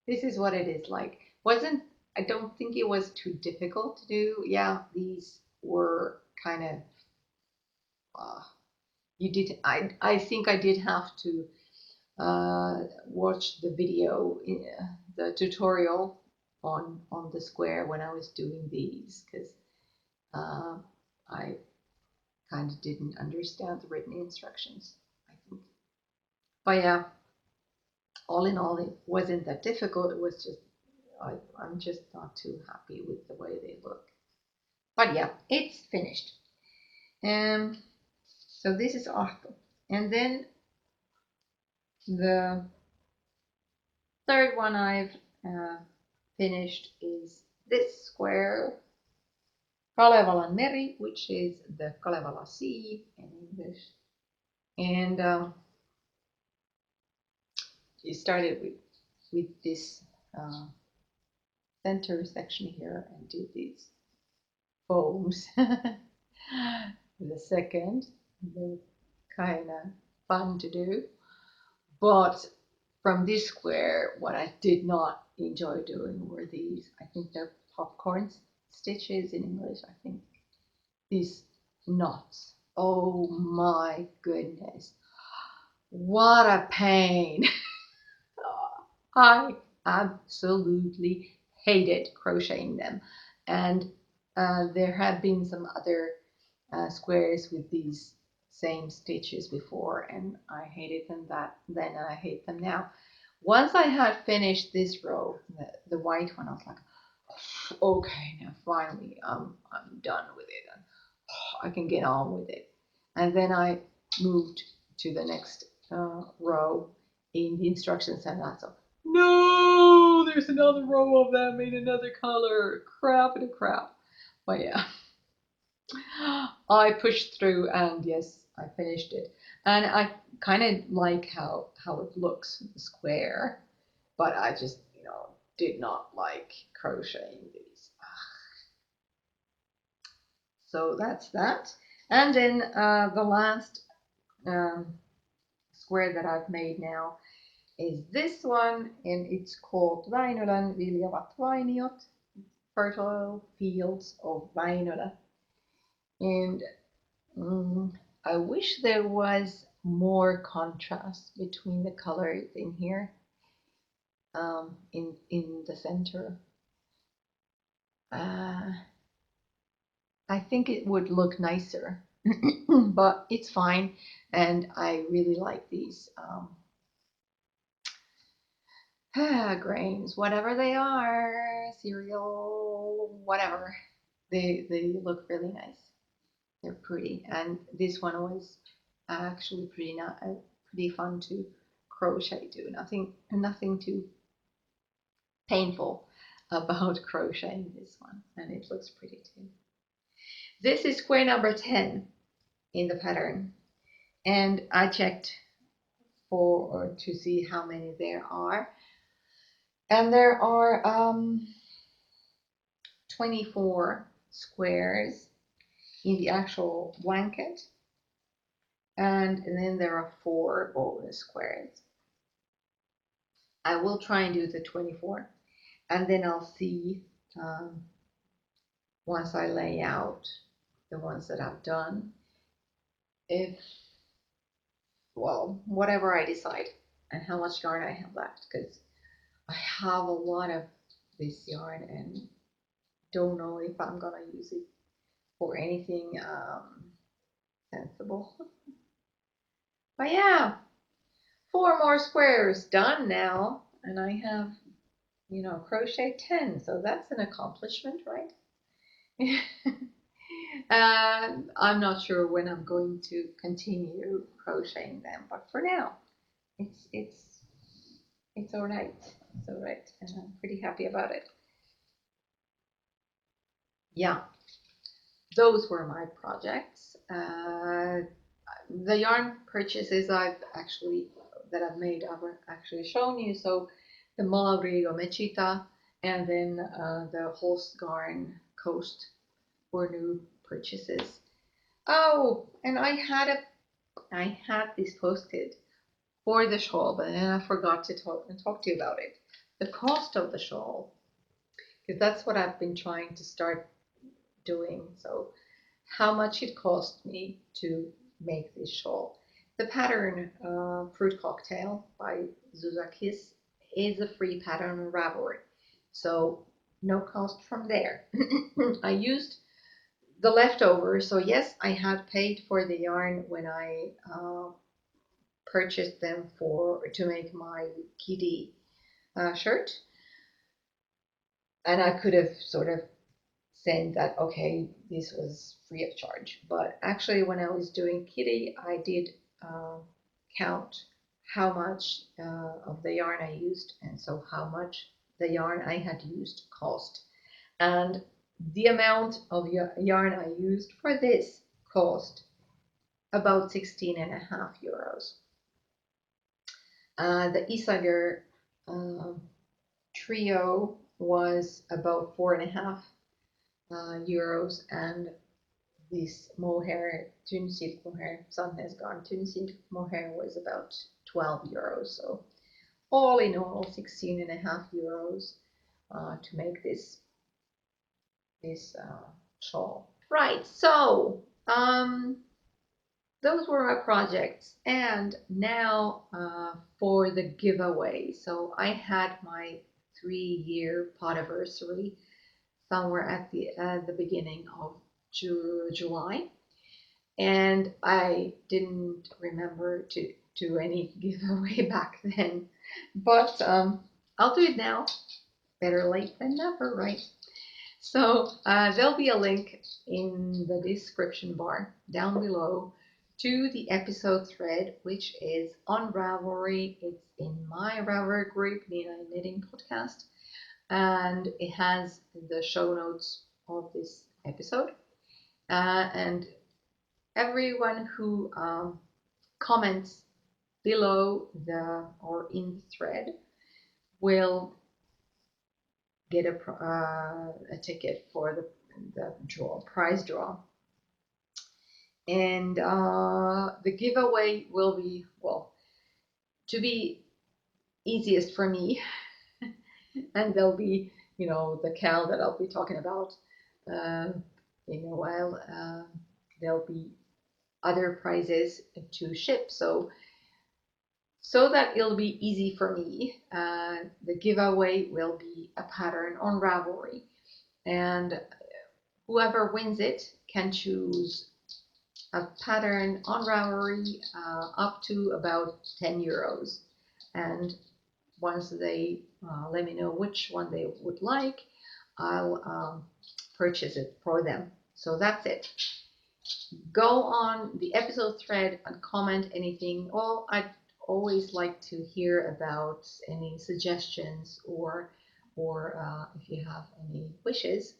this is what it is like. I don't think it was too difficult to do. Yeah, these were kind of. I think I did have to watch the video, the tutorial on the square when I was doing these, because I kind of didn't understand the written instructions, I think. But yeah, all in all, it wasn't that difficult. It was just I'm just not too happy with the way they look. But yeah, it's finished. So this is Ahto. And then the third one I've finished is this square, Kalevalan meri, which is the Kalevala Sea in English. And you started with this center section here and did these foams. The second, they're kind of fun to do. But from this square, what I did not enjoy doing were these, I think they're popcorn stitches in English, I think. These knots. Oh my goodness. What a pain. I absolutely hated crocheting them. And there have been some other squares with these same stitches before, and I hated them then, and I hate them now. Once I had finished this row, the white one, I was like, okay, now finally I'm done with it, and I can get on with it. And then I moved to the next row in the instructions, and I thought, no, there's another row of them in another color. Crap and crap. But yeah, I pushed through, and yes, I finished it. And I kind of like how it looks, the square, but I just, did not like crocheting these. So that's that. And then the last square that I've made now is this one, and it's called Väinölän viljavat vainiot, fertile fields of Väinölä. And I wish there was more contrast between the colors in here, in the center. I think it would look nicer, but it's fine, and I really like these grains, whatever they are, cereal, whatever. They look really nice. They're pretty, and this one was actually pretty fun to crochet too. Nothing too painful about crocheting this one, and it looks pretty too. This is square number 10 in the pattern, and I checked to see how many there are, and there are 24 squares in the actual blanket, and then there are 4 bonus squares. I will try and do the 24, and then I'll see once I lay out the ones that I've done. If, well, whatever I decide and how much yarn I have left, because I have a lot of this yarn and don't know if I'm gonna use it for anything sensible. But yeah, 4 more squares done now, and I have, crochet 10, so that's an accomplishment, right? I'm not sure when I'm going to continue crocheting them, but for now, it's all right. It's all right, and I'm pretty happy about it. Yeah, those were my projects. The yarn purchases that I've made, I've actually shown you. So the Malabrigo Mechita and then the Holstgarn Coast were new purchases. Oh, and I had this posted for the shawl, but then I forgot to talk to you about it. The cost of the shawl, because that's what I've been trying to start doing. So how much it cost me to make this shawl. The pattern Fruit Cocktail by Zuzakis is a free pattern on Ravelry, so no cost from there. I used the leftovers, so yes, I had paid for the yarn when I purchased them to make my kitty shirt, and I could have sort of saying that, okay, this was free of charge. But actually, when I was doing kitty, I did count how much of the yarn I used, and so how much the yarn I had used cost. And the amount of yarn I used for this cost about 16.5 euros. The Isager trio was about 4.5 euros, and this mohair, Tunsilk mohair, Sandnesgarn Tunsilk mohair was about 12 euros. So all in all, 16.5 euros to make this shawl. Right, so those were our projects, and now for the giveaway. So I had my 3-year podiversary somewhere at the beginning of July, and I didn't remember to do any giveaway back then, but I'll do it now. Better late than never, right? So there'll be a link in the description bar down below to the episode thread, which is on Ravelry. It's in my Ravelry group, NiinaN Knitting Podcast, and it has the show notes of this episode. And everyone who comments below or in the thread will get a ticket for the prize draw. And the giveaway will be, well, to be easiest for me, and there'll be, the cal that I'll be talking about in a while. There'll be other prizes to ship, so that it'll be easy for me. The giveaway will be a pattern on Ravelry, and whoever wins it can choose a pattern on Ravelry up to about 10 euros. And once they let me know which one they would like, I'll purchase it for them. So that's it. Go on the episode thread and comment anything. Well, I'd always like to hear about any suggestions or if you have any wishes.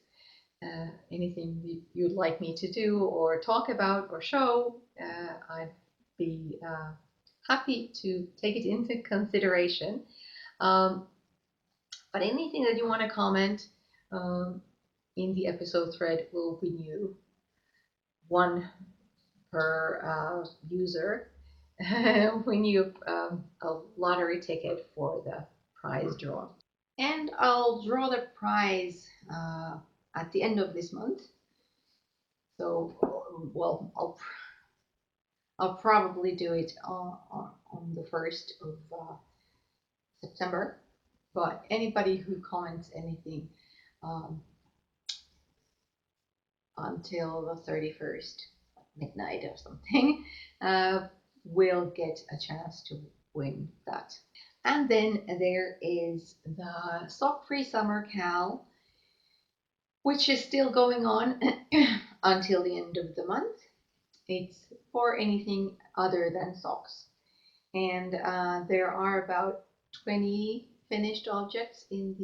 Anything you'd like me to do or talk about or show, I'd be happy to take it into consideration. But anything that you want to comment in the episode thread will be new. One per user win you a lottery ticket for the prize draw. And I'll draw the prize at the end of this month. So, well, I'll probably do it on the 1st of September. But anybody who comments anything until the 31st, midnight or something, will get a chance to win that. And then there is the Sock-Free Summer Cal, which is still going on until the end of the month. It's for anything other than socks. And there are about 20 finished objects in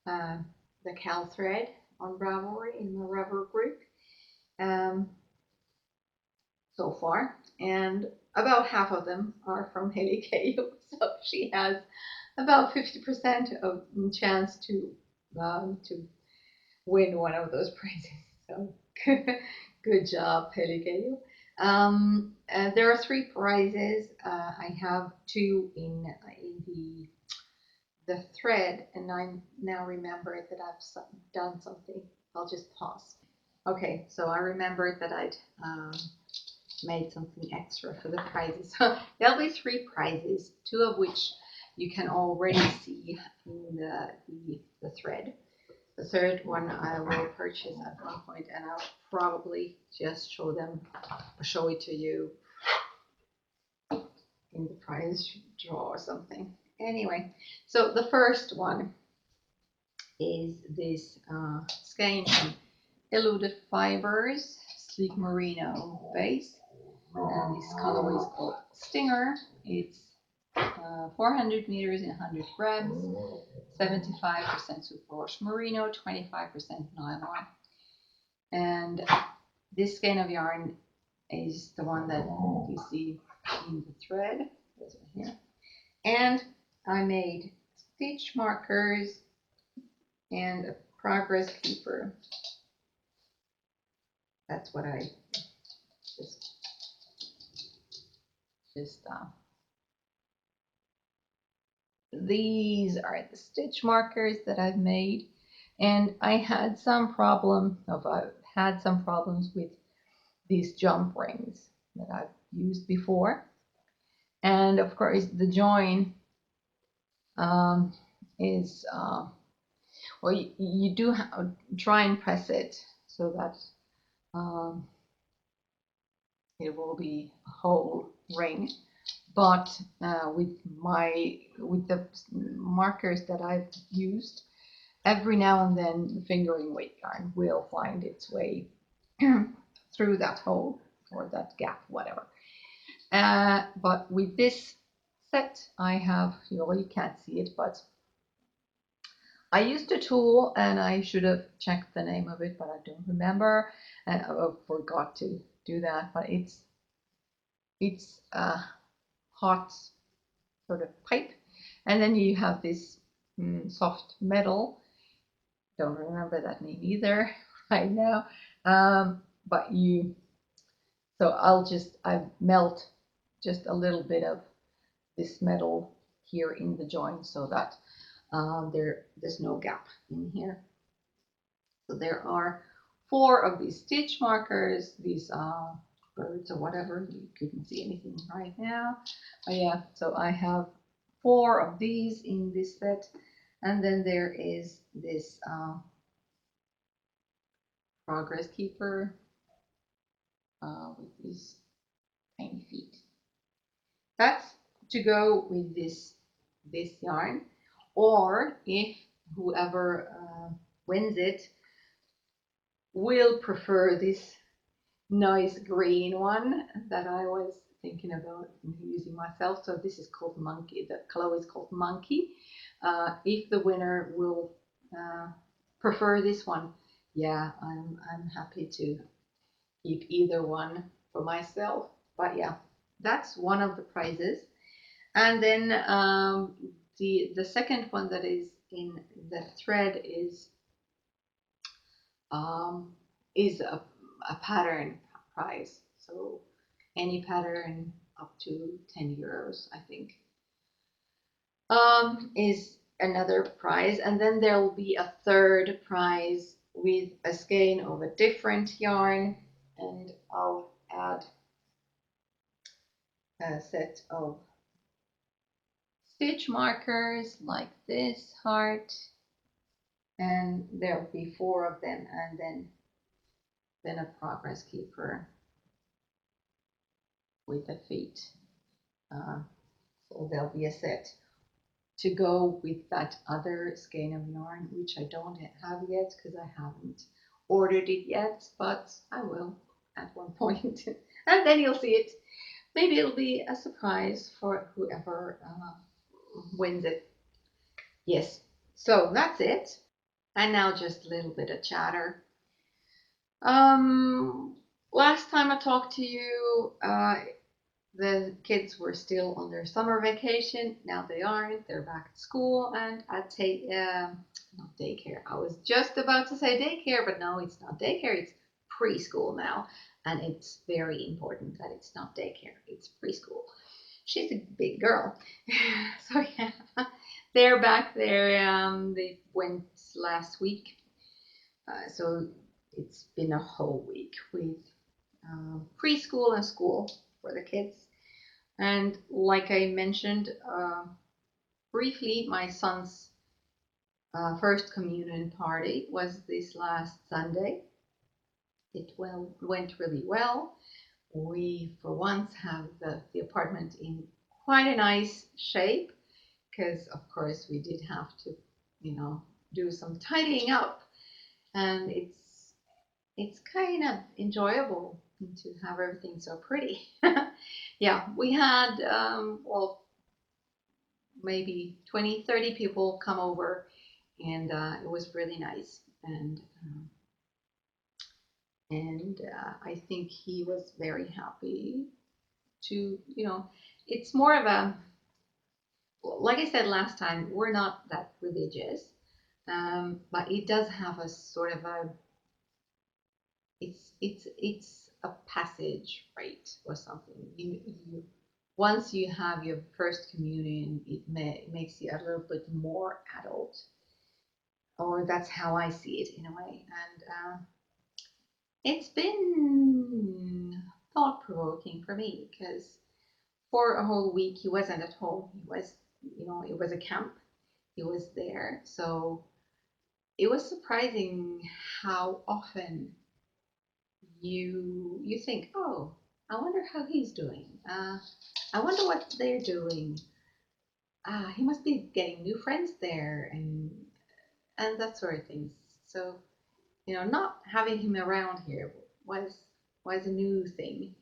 the Cal thread on Ravelry in the Ravelry group so far, and about half of them are from Lemminkäinen, so she has about 50% of chance to win one of those prizes. So good job, Lemminkäinen. There are 3 prizes. I have 2 in the thread, and I now remember that I've done something. I'll just pause. Okay, so I remembered that I'd made something extra for the prizes. So there'll be 3 prizes, 2 of which you can already see in the thread. The third one I will purchase at one point, and I'll probably just show it to you in the prize draw or something. Anyway, so the first one is this skein from Eluded Fibers Sleek Merino base, and this colorway is called Stinger. It's 400 meters in 100 grams, 75% superwash merino, 25% nylon. And this skein of yarn is the one that you see in the thread, this one here. And I made stitch markers and a progress keeper. That's what I just these are the stitch markers that I've made, and I've had some problems with these jump rings that I've used before, and of course the join is well, you do try and press it so that it will be a whole ring. But with the markers that I've used, every now and then the fingering weight yarn will find its way through that hole or that gap, whatever. But with this set, I have, you can't see it, but I used a tool, and I should have checked the name of it, but I don't remember, and I forgot to do that. But it's a hot sort of pipe, and then you have this soft metal. Don't remember that name either right now. But so I melt just a little bit of this metal here in the joint so that there's no gap in here. So there are 4 of these stitch markers, these birds or whatever. You couldn't see anything right now. But yeah, so I have 4 of these in this set, and then there is this progress keeper with these tiny feet. That's to go with this yarn, or if whoever wins it will prefer this nice green one that I was thinking about using myself. So this is called Monkey. The color is called Monkey. If the winner will prefer this one, yeah, I'm happy to keep either one for myself. But yeah, that's one of the prizes. And then the second one that is in the thread is a pattern prize. So any pattern up to 10 euros, I think, is another prize. And then there will be a third prize with a skein of a different yarn. and I'll add a set of stitch markers like this heart, and there'll be 4 of them, and then a progress keeper with the feet. So there'll be a set to go with that other skein of yarn, which I don't have yet because I haven't ordered it yet, but I will at one point. And then you'll see it. Maybe it'll be a surprise for whoever wins it. Yes, so that's it. And now just a little bit of chatter. Last time I talked to you, the kids were still on their summer vacation. Now they aren't. They're back at school and at not daycare. I was just about to say daycare, but no, it's not daycare. It's preschool now, and it's very important that it's not daycare. It's preschool. She's a big girl, so yeah, they're back there. They went last week, so it's been a whole week with preschool and school for the kids. And like I mentioned briefly, my son's first communion party was this last Sunday. It went really well. We, for once, have the apartment in quite a nice shape because, of course, we did have to, do some tidying up, and it's kind of enjoyable to have everything so pretty. Yeah, we had maybe 20-30 people come over, and it was really nice, and I think he was very happy to, it's more of a, like I said last time, we're not that religious, but it does have a sort of a, it's a passage rite or something. Once you have your first communion, it makes you a little bit more adult, or that's how I see it in a way. And it's been thought-provoking for me because for a whole week he wasn't at home. He was, it was a camp. He was there, so it was surprising how often you think, oh, I wonder how he's doing. I wonder what they're doing. He must be getting new friends there, and that sort of things. So, not having him around here was a new thing.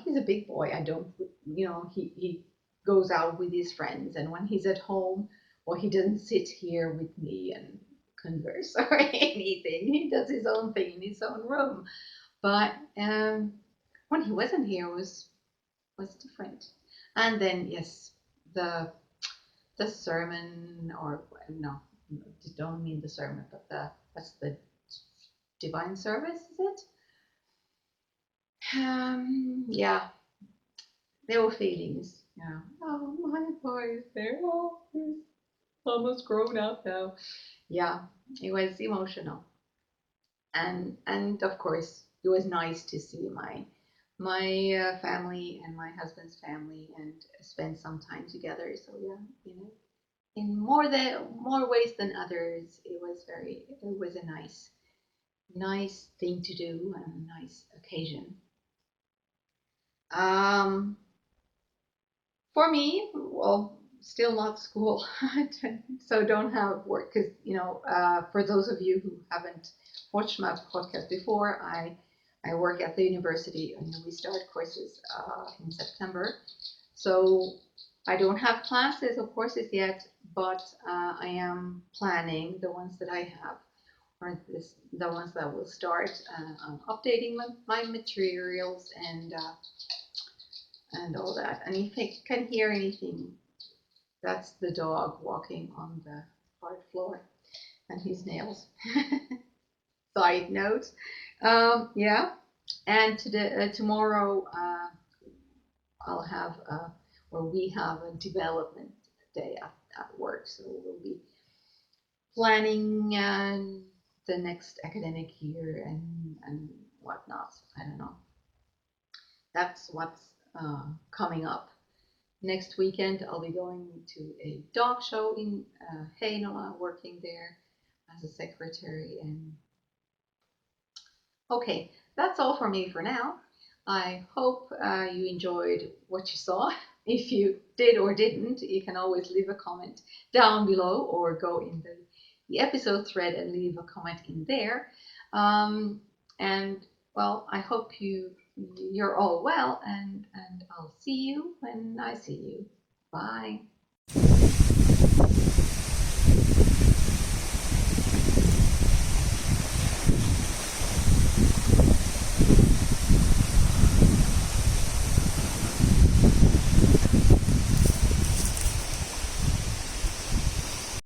He's a big boy. I don't, he goes out with his friends, and when he's at home, well, he doesn't sit here with me and converse or anything. He does his own thing in his own room. But when he wasn't here, was different. And then yes, the sermon, or no, don't mean the sermon, but what's the divine service? Is it? Yeah, there were feelings. Yeah. Oh, my boy is there. Oh, he's almost grown up now. Yeah, it was emotional, and of course it was nice to see my family and my husband's family and spend some time together. So yeah, in more ways than others, it was a nice thing to do and a nice occasion. For me, well, still not school, so don't have work because for those of you who haven't watched my podcast before, I work at the university and we start courses in September. So I don't have classes or courses yet, but I am planning the ones that I have, or the ones that will start. I'm updating my materials and all that. And if I can hear anything, that's the dog walking on the hard floor and his nails. Side note. Yeah. And tomorrow I'll have, or we have a development day at work. So we'll be planning the next academic year and whatnot. I don't know. That's what's coming up. Next weekend, I'll be going to a dog show in Heinola, working there as a secretary. And okay, that's all for me for now. I hope you enjoyed what you saw. If you did or didn't, you can always leave a comment down below or go in the episode thread and leave a comment in there. And well, I hope you're all well, and I'll see you when I see you. Bye.